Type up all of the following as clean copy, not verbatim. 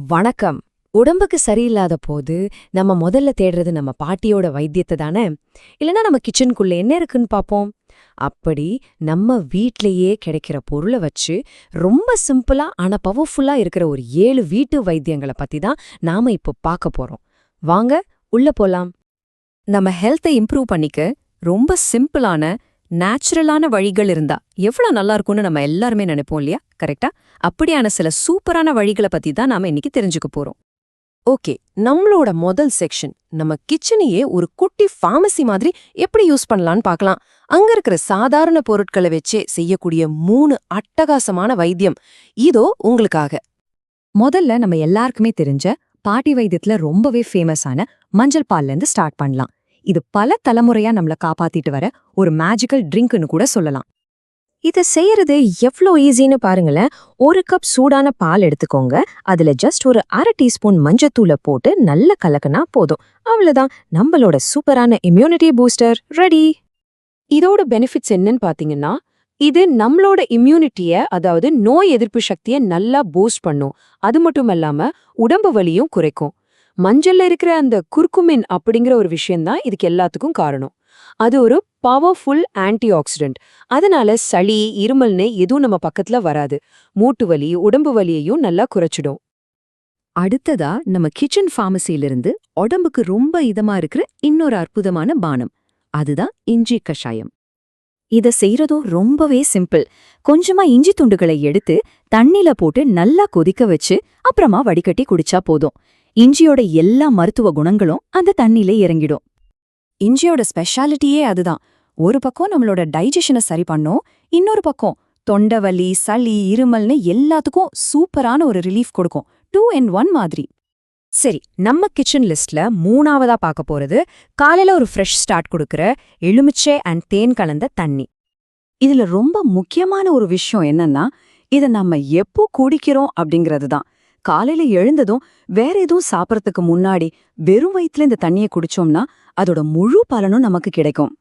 வணக்கம். உடம்புக்கு சரியில்லாத போது நம்ம முதல்ல தேடுறது நம்ம பாட்டியோட வைத்தியத்தை தானே? இல்லனா நம்ம கிச்சனுக்குள்ள என்ன இருக்குன்னு பாப்போம். அப்படி நம்ம வீட்லயே கிடைக்கிற பொருளை வச்சு ரொம்ப சிம்பிளா ஆனா பவர்ஃபுல்லா இருக்கிற ஒரு 7 வீட்டு வைத்தியங்களை பத்தி தான் நாம இப்போ பார்க்க போறோம். வாங்க உள்ள போலாம். நம்ம ஹெல்த்தை இம்ப்ரூவ் பண்ணிக்க ரொம்ப சிம்பிளான நேச்சுரலான வழிகள் இருந்தா எவ்வளவு நல்லா இருக்கும்னு நம்ம எல்லாருமே நினைப்போம் இல்லையா? கரெக்டா? அப்படியான சில சூப்பரான வழிகளை பத்தி தான் நாம இன்னைக்கு தெரிஞ்சுக்க போறோம். ஓகே, நம்மளோட முதல் செக்ஷன் நம்ம கிச்சனையே ஒரு குட்டி ஃபார்மசி மாதிரி எப்படி யூஸ் பண்ணலான்னு பார்க்கலாம். அங்க இருக்கிற சாதாரண பொருட்களை வச்சே செய்யக்கூடிய 3 அட்டகாசமான வைத்தியம் இதோ உங்களுக்காக. முதல்ல நம்ம எல்லாருக்குமே தெரிஞ்ச பாட்டி வைத்தியத்துல ரொம்பவே ஃபேமஸான மஞ்சள் பால்ல இருந்து ஸ்டார்ட் பண்ணலாம். இது பல தலைமுறையா நம்மள காப்பாத்திட்டு வர ஒரு மேஜிக்கல் ட்ரிங்க்னு கூட சொல்லலாம். இதை செய்யறது எவ்வளோ ஈஸின்னு பாருங்களேன். 1 கப் சூடான பால் எடுத்துக்கோங்க. அதுல ஜஸ்ட் ஒரு அரை டீஸ்பூன் மஞ்சத்தூளை போட்டு நல்லா கலக்குனா போதும். அவ்வளவுதான், நம்மளோட சூப்பரான இம்யூனிட்டி பூஸ்டர் ரெடி. இதோட பெனிஃபிட்ஸ் என்னன்னு பாத்தீங்கன்னா, இது நம்மளோட இம்யூனிட்டிய, அதாவது நோய் எதிர்ப்பு சக்தியை நல்லா பூஸ்ட் பண்ணும். அது மட்டும் இல்லாம உடம்பு வலியும் குறைக்கும். மஞ்சள்ல இருக்கிற அந்த குர்குமின் அப்படிங்கிற ஒரு விஷயம்தான் இதுக்கு எல்லாத்துக்கும் காரணம். அது ஒரு பவர்ஃபுல் ஆன்டி ஆக்சிடென்ட். அதனால சளி, இருமல்னு எதுவும் நம்ம பக்கத்துல வராது. மூட்டு வலி, உடம்பு வலியையும் நல்லா குறைச்சிடும். அடுத்ததா நம்ம கிச்சன் ஃபார்மசியிலிருந்து உடம்புக்கு ரொம்ப இதமா இருக்கிற இன்னொரு அற்புதமான பானம். அதுதான் இஞ்சி கஷாயம். இத செய்யறதும் ரொம்பவே சிம்பிள். கொஞ்சமா இஞ்சி துண்டுகளை எடுத்து தண்ணில போட்டு நல்லா கொதிக்க வச்சு அப்புறமா வடிகட்டி குடிச்சா போதும். இஞ்சியோட எல்லா மருத்துவ குணங்களும் அந்த தண்ணிலே இறங்கிடும். இஞ்சியோட ஸ்பெஷாலிட்டியே அதுதான். ஒரு பக்கம் நம்மளோட டைஜஷனை சரி பண்ணும், இன்னொரு பக்கம் தொண்டை வலி, சளி, இருமல்னு எல்லாத்துக்கும் சூப்பரான ஒரு ரிலீஃப் கொடுக்கும். 2 in 1 மாதிரி. சரி, நம்ம கிச்சன் லிஸ்ட்ல 3ஆவதா பார்க்க போறது காலையில ஒரு ஃப்ரெஷ் ஸ்டார்ட் கொடுக்கற எலுமிச்சை அண்ட் தேன் கலந்த தண்ணி. இதுல ரொம்ப முக்கியமான ஒரு விஷயம் என்னன்னா, இத நம்ம எப்போ குடிக்கிறோம் அப்படிங்கிறது தான். காலையில எழுந்ததும் வேற எதுவும் சாப்பிடறதுக்கு முன்னாடி வெறும் வயித்துல இந்த தண்ணியை குடிச்சோம்னா அதோட முழு பலனும் நமக்கு கிடைக்கும்.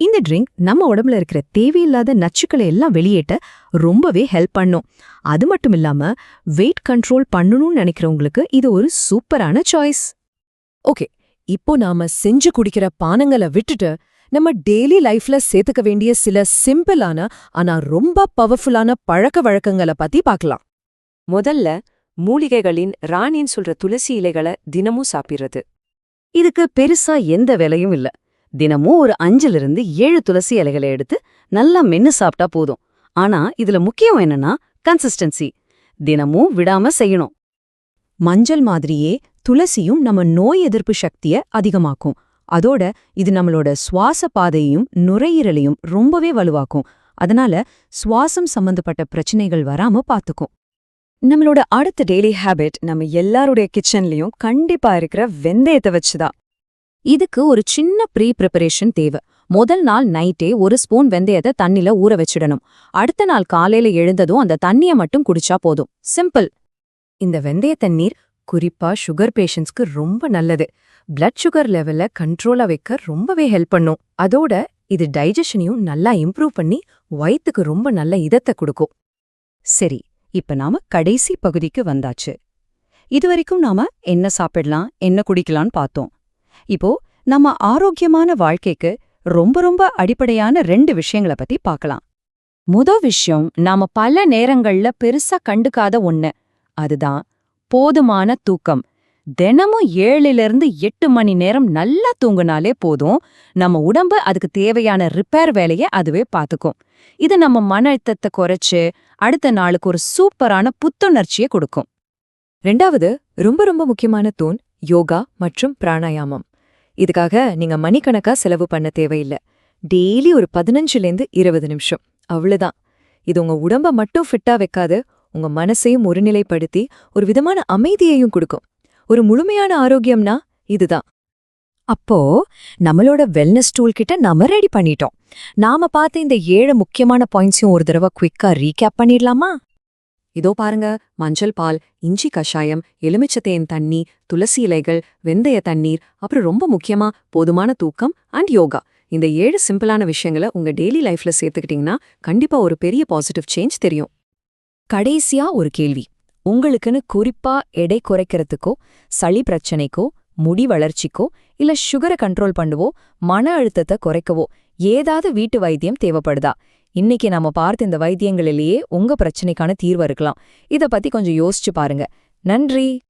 இந்த ட்ரிங்க் நம்ம உடம்புல இருக்கிற தேவையில்லாத நச்சுக்களை எல்லாம் வெளியேற்ற ரொம்பவே ஹெல்ப் பண்ணும். அது மட்டும் இல்லாம வெயிட் கண்ட்ரோல் பண்ணணும்னு நினைக்கிறவங்களுக்கு இது ஒரு சூப்பரான சாய்ஸ். ஓகே, இப்போ நாம செஞ்சு குடிக்கிற பானங்களை விட்டுட்டு நம்ம டெய்லி லைஃப்ல சேர்த்துக்க வேண்டிய சில சிம்பிளான ஆனா ரொம்ப பவர்ஃபுல்லான பழக்க வழக்கங்களை பத்தி பார்க்கலாம். முதல்ல மூலிகைகளின் ராணின்னு சொல்ற துளசி இலைகளை தினமும் சாப்பிடுறது. இதுக்கு பெருசா எந்த வேலையும் இல்ல. தினமும் ஒரு 5 to 7 துளசி இலைகளை எடுத்து நல்லா மென்னு சாப்பிட்டா போதும். ஆனா இதுல முக்கியம் என்னன்னா கன்சிஸ்டன்சி. தினமும் விடாம செய்யணும். மஞ்சள் மாதிரியே துளசியும் நம்ம நோய் எதிர்ப்பு சக்தியை அதிகமாக்கும். அதோட இது நம்மளோட சுவாச பாதையையும் நுரையீரலையும் ரொம்பவே வலுவாக்கும். அதனால சுவாசம் சம்பந்தப்பட்ட பிரச்சனைகள் வராம பாத்துக்கும். நம்மளோட அடுத்த டெய்லி ஹேபிட் நம்ம எல்லாருடைய கிச்சன்லயும் கண்டிப்பா இருக்கிற வெந்தயத்தை வச்சுதான். இதுக்கு ஒரு சின்ன ப்ரிப்பரேஷன் தேவை. முதல் நாள் நைட்டே 1 ஸ்பூன் வெந்தயத்தை தண்ணில ஊற வச்சிடணும். அடுத்த நாள் காலையில எழுந்ததும் அந்த தண்ணியை மட்டும் குடிச்சா போதும். சிம்பிள். இந்த வெந்தய தண்ணீர் குறிப்பா சுகர் பேஷண்ட்ஸ்க்கு ரொம்ப நல்லது. பிளட் சுகர் லெவல கண்ட்ரோலா வைக்க ரொம்பவே ஹெல்ப் பண்ணும். அதோட இது டைஜஷனையும் நல்லா இம்ப்ரூவ் பண்ணி வயித்துக்கு ரொம்ப நல்ல இதத்தை கொடுக்கும். சரி, இப்ப நாம கடைசி பகுதிக்கு வந்தாச்சு. இதுவரைக்கும் நாம என்ன சாப்பிடலாம், என்ன குடிக்கலாம்னு பார்த்தோம். இப்போ நம்ம ஆரோக்கியமான வாழ்க்கைக்கு ரொம்ப அடிப்படையான 2 விஷயங்களை பத்தி பார்க்கலாம். முதல் விஷயம் நாம பல நேரங்கள்ல பெருசா கண்டுக்காத ஒண்ணு. அதுதான் போதுமான தூக்கம். தினமும் 7 to 8 மணி நேரம் நல்லா தூங்குனாலே போதும். நம்ம உடம்பு அதுக்கு தேவையான ரிப்பேர் வேலையை அதுவே பார்த்துக்கும். இது நம்ம மன அழுத்தத்தை குறைச்சு அடுத்த நாளுக்கு ஒரு சூப்பரான புத்துணர்ச்சியை கொடுக்கும். 2வது ரொம்ப முக்கியமான தூண் யோகா மற்றும் பிராணாயாமம். இதுக்காக நீங்க மணிக்கணக்கா செலவு பண்ண தேவையில்லை. டெய்லி ஒரு 15 to 20 நிமிஷம் அவ்வளவுதான். இது உங்க உடம்ப மட்டும் ஃபிட்டா வைக்காது, உங்க மனசையும் ஒருநிலைப்படுத்தி ஒரு விதமான அமைதியையும் கொடுக்கும். ஒரு முழுமையான ஆரோக்கியம்னா இதுதான். அப்போ நம்மளோட வெல்னஸ் டூல் கிட்ட நம்ம ரெடி பண்ணிட்டோம். நாம பார்த்த இந்த 7 முக்கியமான பாயிண்ட்ஸையும் ஒரு தடவை குவிக்கா ரீகேப் பண்ணிடலாமா? இதோ பாருங்க, மஞ்சள் பால், இஞ்சி கஷாயம், எலுமிச்சத்தேன் தண்ணி, துளசி இலைகள், வெந்தய தண்ணீர், அப்புறம் ரொம்ப முக்கியமா போதுமான தூக்கம் அண்ட் யோகா. இந்த 7 சிம்பிளான விஷயங்களை உங்க டெய்லி லைஃப்ல சேர்த்துக்கிட்டீங்கன்னா கண்டிப்பா ஒரு பெரிய பாசிட்டிவ் சேஞ்ச் தெரியும். கடைசியா ஒரு கேள்வி. உங்களுக்குன்னு குறிப்பா எடை குறைக்கிறதுக்கோ, சளி பிரச்சனைக்கோ, முடி வளர்ச்சிக்கோ, இல்ல சுகரை கண்ட்ரோல் பண்ணவோ, மன அழுத்தத்தை குறைக்கவோ ஏதாவது வீட்டு வைத்தியம் தேவைப்படுதா? இன்னைக்கு நாம பார்த்த இந்த வைத்தியங்களிலேயே உங்க பிரச்சனைக்கான தீர்வு இருக்கலாம். இத பத்தி கொஞ்சம் யோசிச்சு பாருங்க. நன்றி.